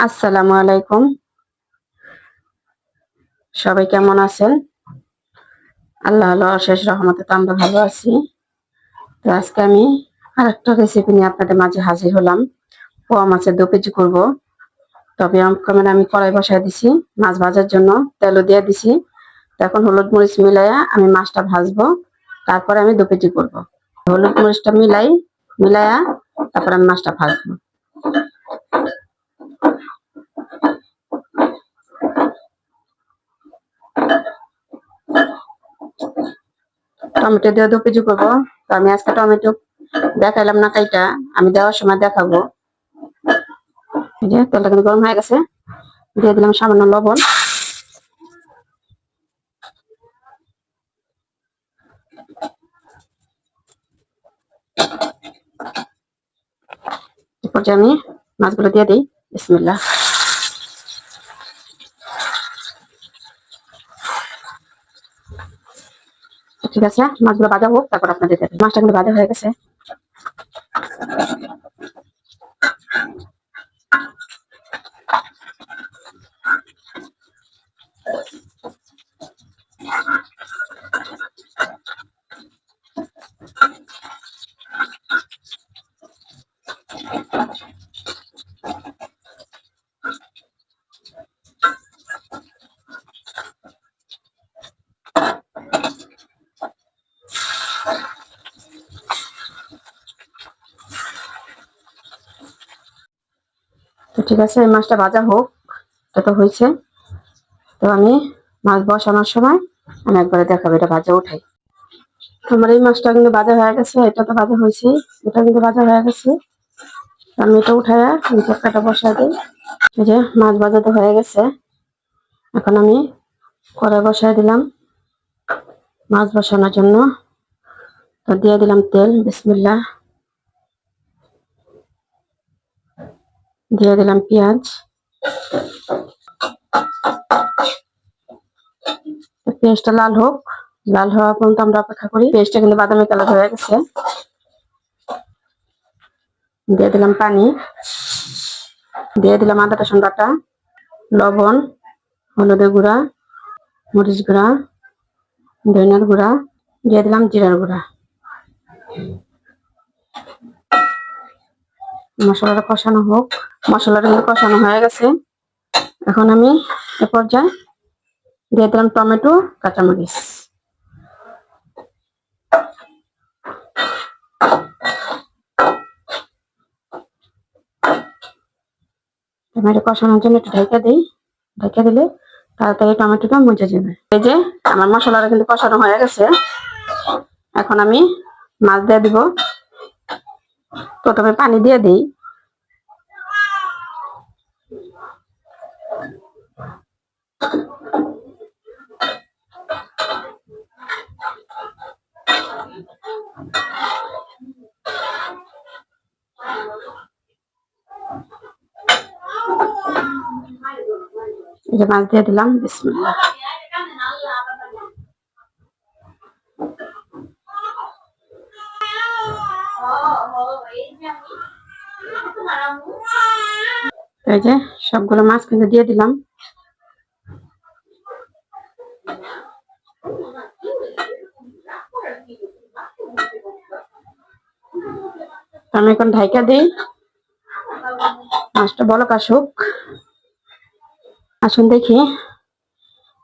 আসসালামু আলাইকুম। সবাই কেমন আছেন? আল্লাহর অশেষ রহমতে তো আমরা ভালো আছি। তো আজকে আমি আরেকটা রেসিপি নিয়ে আপনাদের মাঝে হাজির হলাম। পোয়া মাছের দো কেজি করবো। তবে আমি কড়াই বসায় দিছি মাছ ভাজার জন্য, তেলও দিয়ে দিছি। তো এখন হলুদ মরিচ মিলাইয়া আমি মাছটা ভাজবো, তারপরে আমি 2 কেজি করবো। হলুদ মরিচটা মিলাইয়া তারপর আমি মাছটা ভাজবো। টমেটো দিয়ে 2 কেজি করবো। তো আমি আজকে টমেটো দেখাইলাম না কাইটা, আমি দেওয়ার সময় দেখাবো। এই যে তেলটা কিন্তু গরম হয়ে গেছে, দিয়ে দিলাম সামান্য লবণ। এরপর যে আমি মাছগুলো দিয়ে দিই। বিসমিল্লাহ। ঠিক আছে, মাছগুলো ভাজা হোক, তারপর আপনাদের দেবেন। মাছটা কিন্তু ভাজা হয়ে গেছে। তো ঠিক আছে, এই মাছটা ভাজা হোক। এটা তো হয়েছে। তো আমি মাছ বসানোর সময় আমি একবারে দেখাবো এটা ভাজা উঠাই। আমার এই মাছটা কিন্তু ভাজা হয়ে গেছে, এটা তো ভাজা হয়েছে, এটা কিন্তু ভাজা হয়ে গেছে। আমি এটা উঠাইয়া তরকারিটা বসাই দিই। এই যে মাছ ভাজা তো হয়ে গেছে। এখন আমি কড়াই বসাই দিলাম মাছ বসানোর জন্য। তো দিয়ে দিলাম তেল। বিসমিল্লাহ। দিয়ে দিলাম পেঁয়াজ। পেঁয়াজটা লাল হোক, লাল হওয়া পর্যন্ত আমরা অপেক্ষা করি। পেঁয়াজটা কিন্তু বাদামি কালার হয়ে গেছে। দিয়ে দিলাম পানি, দিয়ে দিলাম আদা রসুন বাটা, লবণ, হলুদের গুঁড়া, মরিচ গুঁড়া, ধনিয়ার গুঁড়া, দিয়ে দিলাম জিরার গুঁড়া। মশলাটা কষানো হোক। মশলাটা কিন্তু কষানো হয়ে গেছে। এখন আমি এ পর্যায়ে দিয়ে দিলাম টমেটো, কাঁচামরিচ। টমেটো কষানোর জন্য একটু ঢেকে দিই। ঢেকে দিলে তাড়াতাড়ি টমেটোটা মজে যাবে। এই যে আমার মশলাটা কিন্তু কষানো হয়ে গেছে। এখন আমি মাছ দিয়ে দিব। প্রথমে পানি দিয়ে দিই। এই যে মাছ দিয়ে দিলাম। বিসমিল্লাহ। এই যে সবগুলো মাছ কিন্তু দিয়ে দিলাম। আমি এখন ঢাইকা দিই, মাছটা বলক আসুক। আসুন দেখি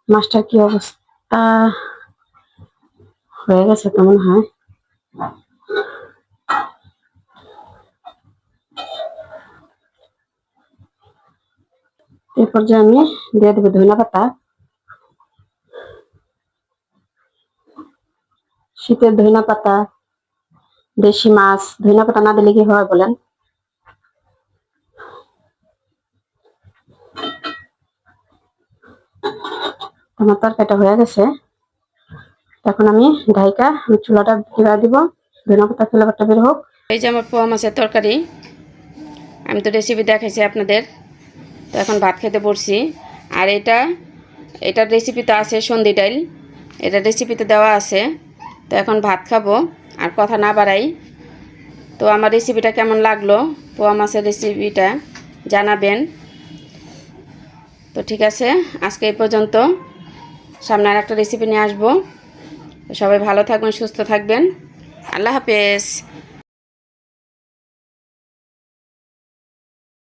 মাছটার কি অবস্থা হয়ে গেছে। কেমন হয় এই পর্যায়ে আমি দিয়ে দেবো ধনিয়া পাতা। শীতের ধনিয়া পাতা, দেশি মাছ, ধনিয়া পাতা না দিলে কি হয় বলেন? আমার তরকারিটা হয়ে গেছে। এখন আমি ঢাইকা চুলাটা ধীরা দিব, ধনিয়া পাতা ফ্লেভারটা বের হোক। এই যে আমার পোয়া মাছের তরকারি, আমি তো রেসিপি দেখাইছি আপনাদের। তো এখন ভাত খেতে বসছি। আর এটার রেসিপিতে আছে সন্ধি ডাইল, এটা রেসিপিতে দেওয়া আছে। তো এখন ভাত খাবো, আর কথা না বাড়াই। তো আমার রেসিপিটা কেমন লাগলো, পোয়া মাছের রেসিপিটা জানাবেন। তো ঠিক আছে, আজকে এই পর্যন্ত। সামনে আর একটা রেসিপি নিয়ে আসবো। সবাই ভালো থাকবেন, সুস্থ থাকবেন। আল্লাহ হাফেজ।